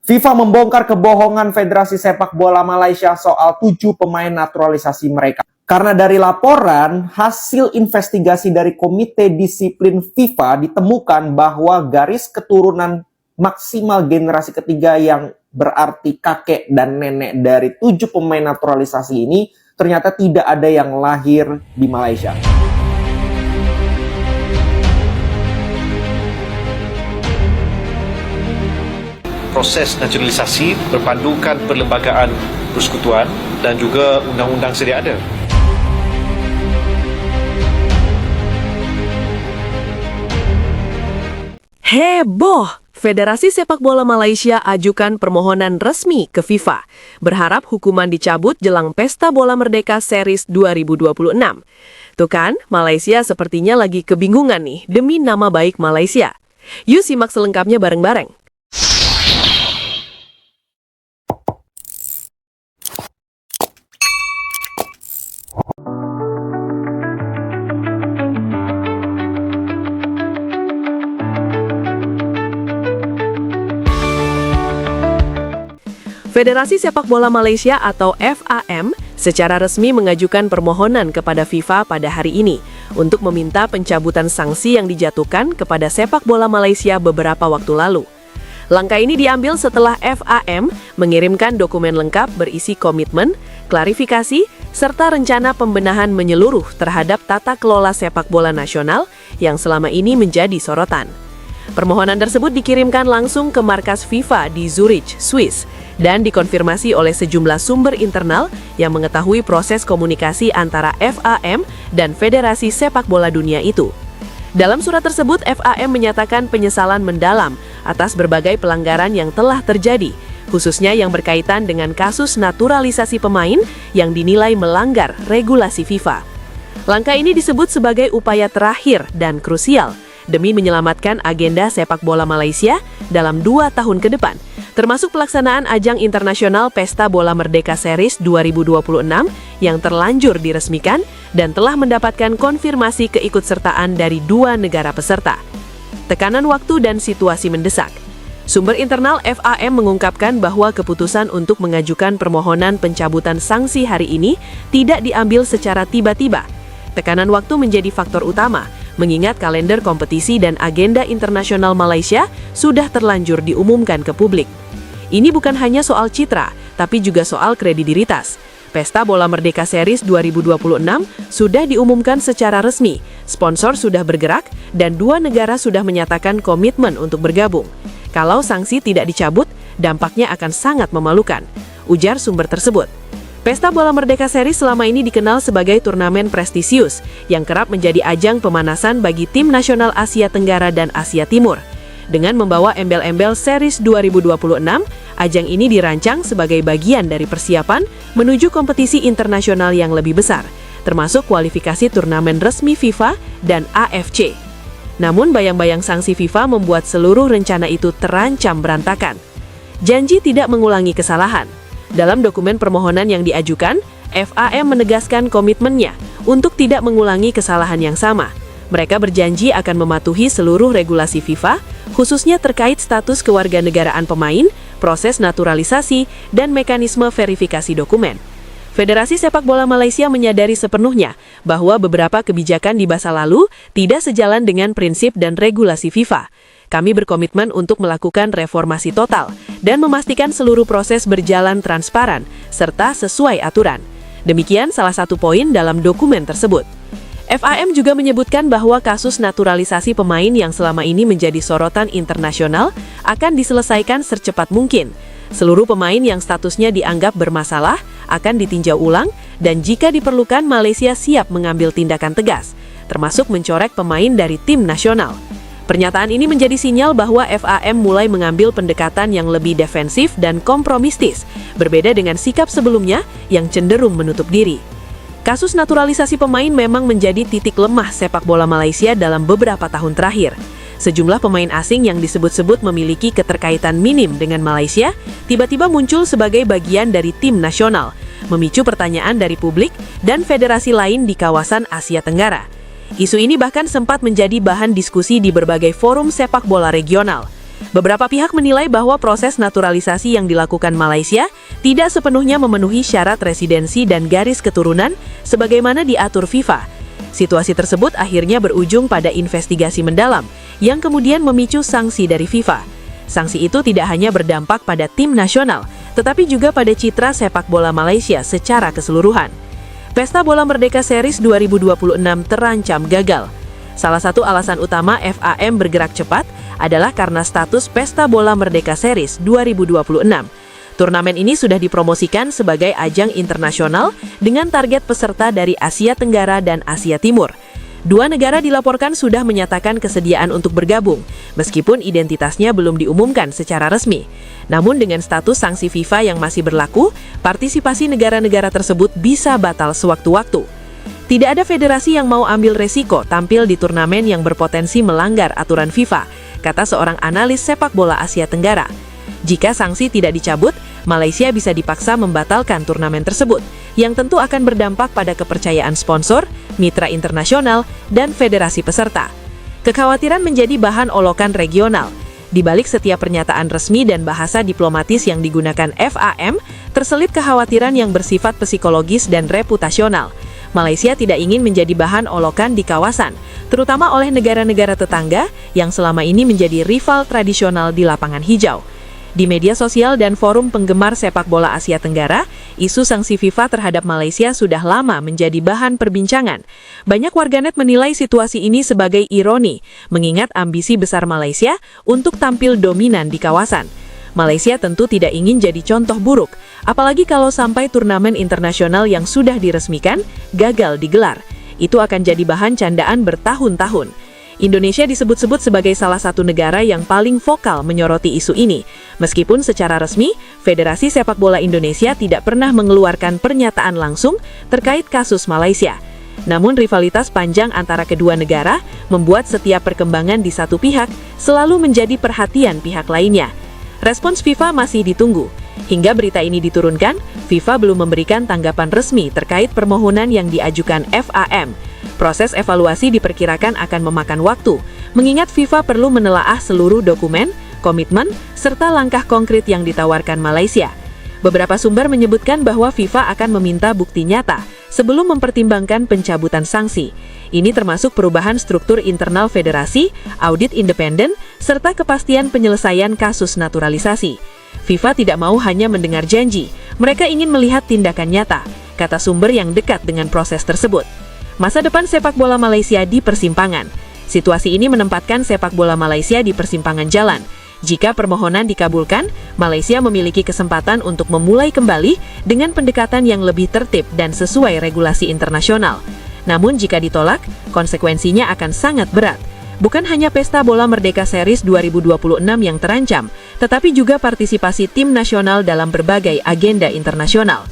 FIFA membongkar kebohongan Federasi Sepak Bola Malaysia soal 7 pemain naturalisasi mereka. Karena dari laporan, hasil investigasi dari Komite Disiplin FIFA ditemukan bahwa garis keturunan maksimal generasi ketiga yang berarti kakek dan nenek dari 7 pemain naturalisasi ini ternyata tidak ada yang lahir di Malaysia. Proses naturalisasi berpandukan perlembagaan persekutuan dan juga undang-undang sedia ada. Heboh! Federasi Sepak Bola Malaysia ajukan permohonan resmi ke FIFA, berharap hukuman dicabut jelang Pesta Bola Merdeka Series 2026. Tuh kan, Malaysia sepertinya lagi kebingungan nih demi nama baik Malaysia. Yuk simak selengkapnya bareng-bareng. Federasi Sepak Bola Malaysia atau FAM secara resmi mengajukan permohonan kepada FIFA pada hari ini untuk meminta pencabutan sanksi yang dijatuhkan kepada sepak bola Malaysia beberapa waktu lalu. Langkah ini diambil setelah FAM mengirimkan dokumen lengkap berisi komitmen, klarifikasi, serta rencana pembenahan menyeluruh terhadap tata kelola sepak bola nasional yang selama ini menjadi sorotan. Permohonan tersebut dikirimkan langsung ke markas FIFA di Zurich, Swiss, dan dikonfirmasi oleh sejumlah sumber internal yang mengetahui proses komunikasi antara FAM dan Federasi Sepak Bola Dunia itu. Dalam surat tersebut, FAM menyatakan penyesalan mendalam atas berbagai pelanggaran yang telah terjadi, khususnya yang berkaitan dengan kasus naturalisasi pemain yang dinilai melanggar regulasi FIFA. Langkah ini disebut sebagai upaya terakhir dan krusial demi menyelamatkan agenda sepak bola Malaysia dalam 2 tahun ke depan, termasuk pelaksanaan ajang internasional Pesta Bola Merdeka Series 2026 yang terlanjur diresmikan dan telah mendapatkan konfirmasi keikutsertaan dari 2 negara peserta. Tekanan waktu dan situasi mendesak. Sumber internal FAM mengungkapkan bahwa keputusan untuk mengajukan permohonan pencabutan sanksi hari ini tidak diambil secara tiba-tiba. Tekanan waktu menjadi faktor utama, mengingat kalender kompetisi dan agenda internasional Malaysia sudah terlanjur diumumkan ke publik. Ini bukan hanya soal citra, tapi juga soal kredibilitas. Pesta Bola Merdeka Series 2026 sudah diumumkan secara resmi, sponsor sudah bergerak, dan 2 negara sudah menyatakan komitmen untuk bergabung. Kalau sanksi tidak dicabut, dampaknya akan sangat memalukan, ujar sumber tersebut. Pesta Bola Merdeka Series selama ini dikenal sebagai turnamen prestisius yang kerap menjadi ajang pemanasan bagi tim nasional Asia Tenggara dan Asia Timur. Dengan membawa embel-embel Series 2026, ajang ini dirancang sebagai bagian dari persiapan menuju kompetisi internasional yang lebih besar, termasuk kualifikasi turnamen resmi FIFA dan AFC. Namun bayang-bayang sanksi FIFA membuat seluruh rencana itu terancam berantakan. Janji tidak mengulangi kesalahan. Dalam dokumen permohonan yang diajukan, FAM menegaskan komitmennya untuk tidak mengulangi kesalahan yang sama. Mereka berjanji akan mematuhi seluruh regulasi FIFA, khususnya terkait status kewarganegaraan pemain, proses naturalisasi, dan mekanisme verifikasi dokumen. Federasi Sepak Bola Malaysia menyadari sepenuhnya bahwa beberapa kebijakan di masa lalu tidak sejalan dengan prinsip dan regulasi FIFA. Kami berkomitmen untuk melakukan reformasi total dan memastikan seluruh proses berjalan transparan serta sesuai aturan. Demikian salah satu poin dalam dokumen tersebut. FAM juga menyebutkan bahwa kasus naturalisasi pemain yang selama ini menjadi sorotan internasional akan diselesaikan secepat mungkin. Seluruh pemain yang statusnya dianggap bermasalah akan ditinjau ulang dan jika diperlukan Malaysia siap mengambil tindakan tegas, termasuk mencorek pemain dari tim nasional. Pernyataan ini menjadi sinyal bahwa FAM mulai mengambil pendekatan yang lebih defensif dan kompromistis, berbeda dengan sikap sebelumnya yang cenderung menutup diri. Kasus naturalisasi pemain memang menjadi titik lemah sepak bola Malaysia dalam beberapa tahun terakhir. Sejumlah pemain asing yang disebut-sebut memiliki keterkaitan minim dengan Malaysia tiba-tiba muncul sebagai bagian dari tim nasional, memicu pertanyaan dari publik dan federasi lain di kawasan Asia Tenggara. Isu ini bahkan sempat menjadi bahan diskusi di berbagai forum sepak bola regional. Beberapa pihak menilai bahwa proses naturalisasi yang dilakukan Malaysia tidak sepenuhnya memenuhi syarat residensi dan garis keturunan sebagaimana diatur FIFA. Situasi tersebut akhirnya berujung pada investigasi mendalam yang kemudian memicu sanksi dari FIFA. Sanksi itu tidak hanya berdampak pada tim nasional, tetapi juga pada citra sepak bola Malaysia secara keseluruhan. Pesta Bola Merdeka Series 2026 terancam gagal. Salah satu alasan utama FAM bergerak cepat adalah karena status Pesta Bola Merdeka Series 2026. Turnamen ini sudah dipromosikan sebagai ajang internasional dengan target peserta dari Asia Tenggara dan Asia Timur. Dua negara dilaporkan sudah menyatakan kesediaan untuk bergabung, meskipun identitasnya belum diumumkan secara resmi. Namun dengan status sanksi FIFA yang masih berlaku, partisipasi negara-negara tersebut bisa batal sewaktu-waktu. Tidak ada federasi yang mau ambil resiko tampil di turnamen yang berpotensi melanggar aturan FIFA, kata seorang analis sepak bola Asia Tenggara. Jika sanksi tidak dicabut, Malaysia bisa dipaksa membatalkan turnamen tersebut, yang tentu akan berdampak pada kepercayaan sponsor, mitra internasional, dan federasi peserta. Kekhawatiran menjadi bahan olokan regional. Di balik setiap pernyataan resmi dan bahasa diplomatis yang digunakan FAM, terselip kekhawatiran yang bersifat psikologis dan reputasional. Malaysia tidak ingin menjadi bahan olokan di kawasan, terutama oleh negara-negara tetangga yang selama ini menjadi rival tradisional di lapangan hijau. Di media sosial dan forum penggemar sepak bola Asia Tenggara, isu sanksi FIFA terhadap Malaysia sudah lama menjadi bahan perbincangan. Banyak warganet menilai situasi ini sebagai ironi, mengingat ambisi besar Malaysia untuk tampil dominan di kawasan. Malaysia tentu tidak ingin jadi contoh buruk, apalagi kalau sampai turnamen internasional yang sudah diresmikan gagal digelar. Itu akan jadi bahan candaan bertahun-tahun. Indonesia disebut-sebut sebagai salah satu negara yang paling vokal menyoroti isu ini. Meskipun secara resmi, Federasi Sepak Bola Indonesia tidak pernah mengeluarkan pernyataan langsung terkait kasus Malaysia. Namun rivalitas panjang antara kedua negara membuat setiap perkembangan di satu pihak selalu menjadi perhatian pihak lainnya. Respons FIFA masih ditunggu. Hingga berita ini diturunkan, FIFA belum memberikan tanggapan resmi terkait permohonan yang diajukan FAM. Proses evaluasi diperkirakan akan memakan waktu, mengingat FIFA perlu menelaah seluruh dokumen, komitmen, serta langkah konkret yang ditawarkan Malaysia. Beberapa sumber menyebutkan bahwa FIFA akan meminta bukti nyata sebelum mempertimbangkan pencabutan sanksi. Ini termasuk perubahan struktur internal federasi, audit independen, serta kepastian penyelesaian kasus naturalisasi. FIFA tidak mau hanya mendengar janji, mereka ingin melihat tindakan nyata, kata sumber yang dekat dengan proses tersebut. Masa depan sepak bola Malaysia di persimpangan. Situasi ini menempatkan sepak bola Malaysia di persimpangan jalan. Jika permohonan dikabulkan, Malaysia memiliki kesempatan untuk memulai kembali dengan pendekatan yang lebih tertib dan sesuai regulasi internasional. Namun jika ditolak, konsekuensinya akan sangat berat. Bukan hanya Pesta Bola Merdeka Series 2026 yang terancam, tetapi juga partisipasi tim nasional dalam berbagai agenda internasional.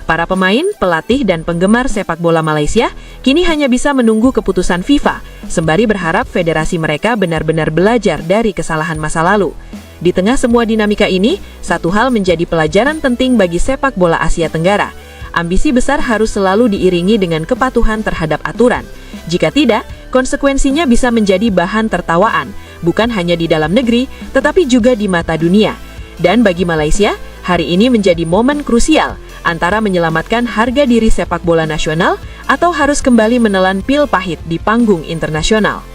Para pemain, pelatih, dan penggemar sepak bola Malaysia kini hanya bisa menunggu keputusan FIFA, sembari berharap federasi mereka benar-benar belajar dari kesalahan masa lalu. Di tengah semua dinamika ini, satu hal menjadi pelajaran penting bagi sepak bola Asia Tenggara. Ambisi besar harus selalu diiringi dengan kepatuhan terhadap aturan. Jika tidak, konsekuensinya bisa menjadi bahan tertawaan, bukan hanya di dalam negeri, tetapi juga di mata dunia. Dan bagi Malaysia, hari ini menjadi momen krusial, antara menyelamatkan harga diri sepak bola nasional atau harus kembali menelan pil pahit di panggung internasional.